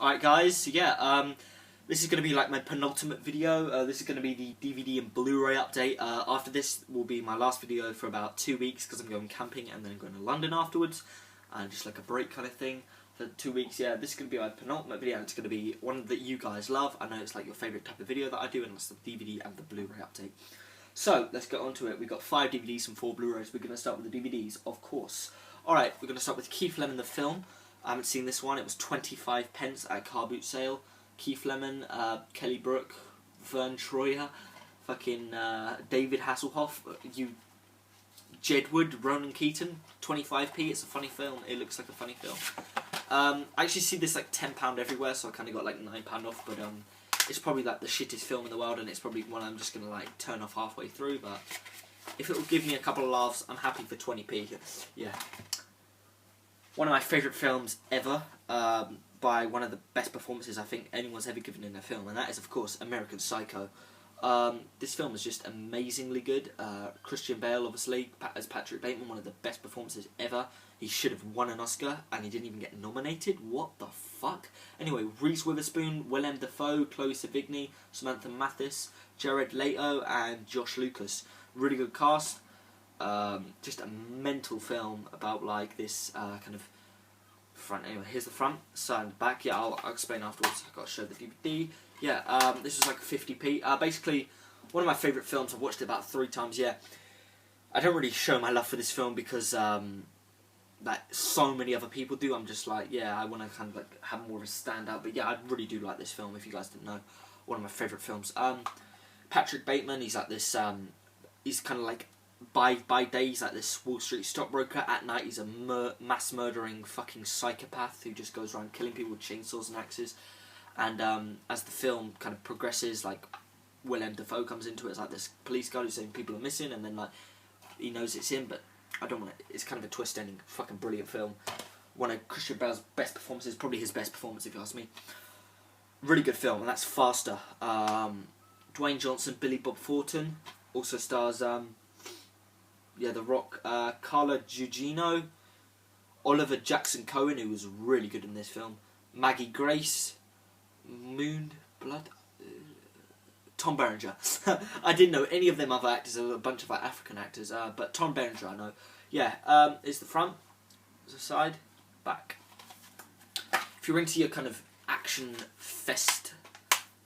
Alright guys, so yeah, this is going to be like my penultimate video. This is going to be the DVD and Blu-ray update. After this will be my last video for about 2 weeks because I'm going camping and then I'm going to London afterwards. Just like a break kind of thing for 2 weeks. Yeah, this is going to be my penultimate video and it's going to be one that you guys love. I know it's like your favourite type of video that I do, and it's the DVD and the Blu-ray update. So, let's get on to it. We've got 5 DVDs and 4 Blu-rays. We're going to start with the DVDs, of course. Alright, we're going to start with Keith Lemon the film. I haven't seen this one. It was 25 pence at a car boot sale. Keith Lemon, Kelly Brook, Vern Troyer, fucking David Hasselhoff, Jedward, Ronan Keaton, 25p. It's a funny film. It looks like a funny film. I actually see this like £10 everywhere, so I kind of got like £9 off. But it's probably like the shittest film in the world, and it's probably one I'm just gonna like turn off halfway through. But if it will give me a couple of laughs, I'm happy for 20p. Yeah. One of my favourite films ever, by one of the best performances I think anyone's ever given in a film, and that is of course American Psycho. This film is just amazingly good. Christian Bale obviously as Patrick Bateman, one of the best performances ever. He should have won an Oscar and he didn't even get nominated. What the fuck? Anyway, Reese Witherspoon, Willem Dafoe, Chloe Sevigny, Samantha Mathis, Jared Leto and Josh Lucas. Really good cast. Just a mental film about like this kind of front. Anyway, here's the front, side and back. Yeah, I'll explain afterwards. I've got to show the DVD. Yeah, this was like 50p. Basically, one of my favourite films. I've watched it about 3 times. Yeah, I don't really show my love for this film because like so many other people do. I'm just like, yeah, I want to kind of like have more of a standout. But yeah, I really do like this film. If you guys didn't know, one of my favourite films. Patrick Bateman. He's like this. He's kind of like. By day he's like this Wall Street stockbroker. At night he's a mass murdering fucking psychopath who just goes around killing people with chainsaws and axes. And as the film kind of progresses, like Willem Dafoe comes into it as like this police guy who's saying people are missing, and then like he knows it's him, but I don't want to. It's kind of a twist ending. Fucking brilliant film. One of Christian Bale's best performances, probably his best performance if you ask me. Really good film, and that's Faster. Dwayne Johnson, Billy Bob Thornton, also stars yeah, The Rock, Carla Gugino, Oliver Jackson Cohen, who was really good in this film, Maggie Grace, Blood, Tom Berenger. I didn't know any of them other actors. There were a bunch of like, African actors, but Tom Berenger I know. Yeah, is the front, the side, back. If you're into your kind of action fest,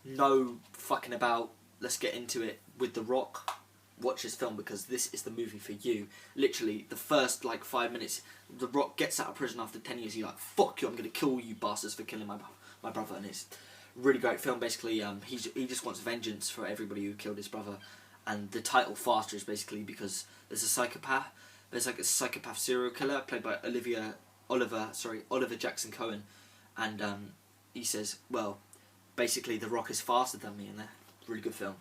no fucking about, let's get into it with The Rock. Watch this film because this is the movie for you. Literally, the first like 5 minutes, The Rock gets out of prison after 10 years. He's like, "Fuck you! I'm gonna kill you bastards for killing my brother." And it's a really great film. Basically, he just wants vengeance for everybody who killed his brother. And the title Faster is basically because there's a psychopath. There's like a psychopath serial killer played by Oliver Jackson Cohen, and he says, "Well, basically, The Rock is faster than me." And really good film.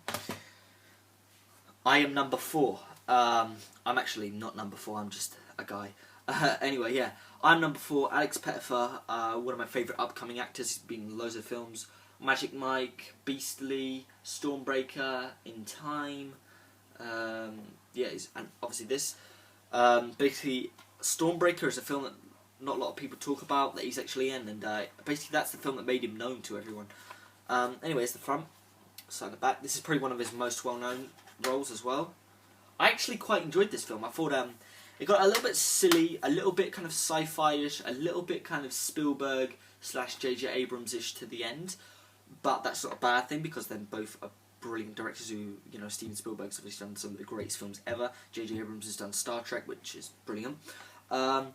I am number 4. I'm actually not number 4, I'm just a guy. Anyway, yeah. I'm number 4, Alex Pettyfer, one of my favourite upcoming actors. He's been in loads of films. Magic Mike, Beastly, Stormbreaker, In Time. Yeah, and obviously this. Basically, Stormbreaker is a film that not a lot of people talk about, that he's actually in. And basically that's the film that made him known to everyone. Anyway, it's the front, side and the back. This is probably one of his most well-known roles as well. I actually quite enjoyed this film. I thought it got a little bit silly, a little bit kind of sci-fi-ish, a little bit kind of Spielberg / J.J. Abrams-ish to the end, but that's not a bad thing because they're both are brilliant directors who, you know, Steven Spielberg's obviously done some of the greatest films ever. J.J. Abrams has done Star Trek, which is brilliant. But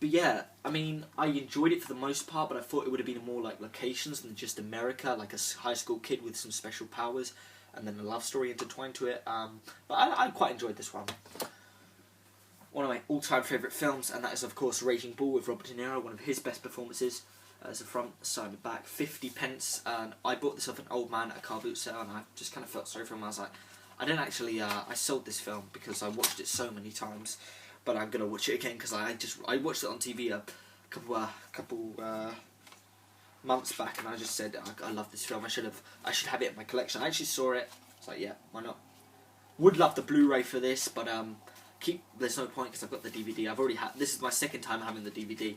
yeah, I mean, I enjoyed it for the most part, but I thought it would have been more like locations than just America, like a high school kid with some special powers, and then a love story intertwined to it. But I quite enjoyed this one. One of my all-time favourite films, and that is of course Raging Bull with Robert De Niro, one of his best performances. As a front, side and back, 50 pence, and I bought this off an old man at a car boot sale, and I just kind of felt sorry for him. I was like, I didn't actually, I sold this film because I watched it so many times, but I'm gonna watch it again because I watched it on TV a couple months back, and I just said I love this film. I should have it in my collection. I actually saw it. It's like, yeah, why not? Would love the Blu-ray for this, but there's no point because I've got the DVD. I've already had. This is my second time having the DVD.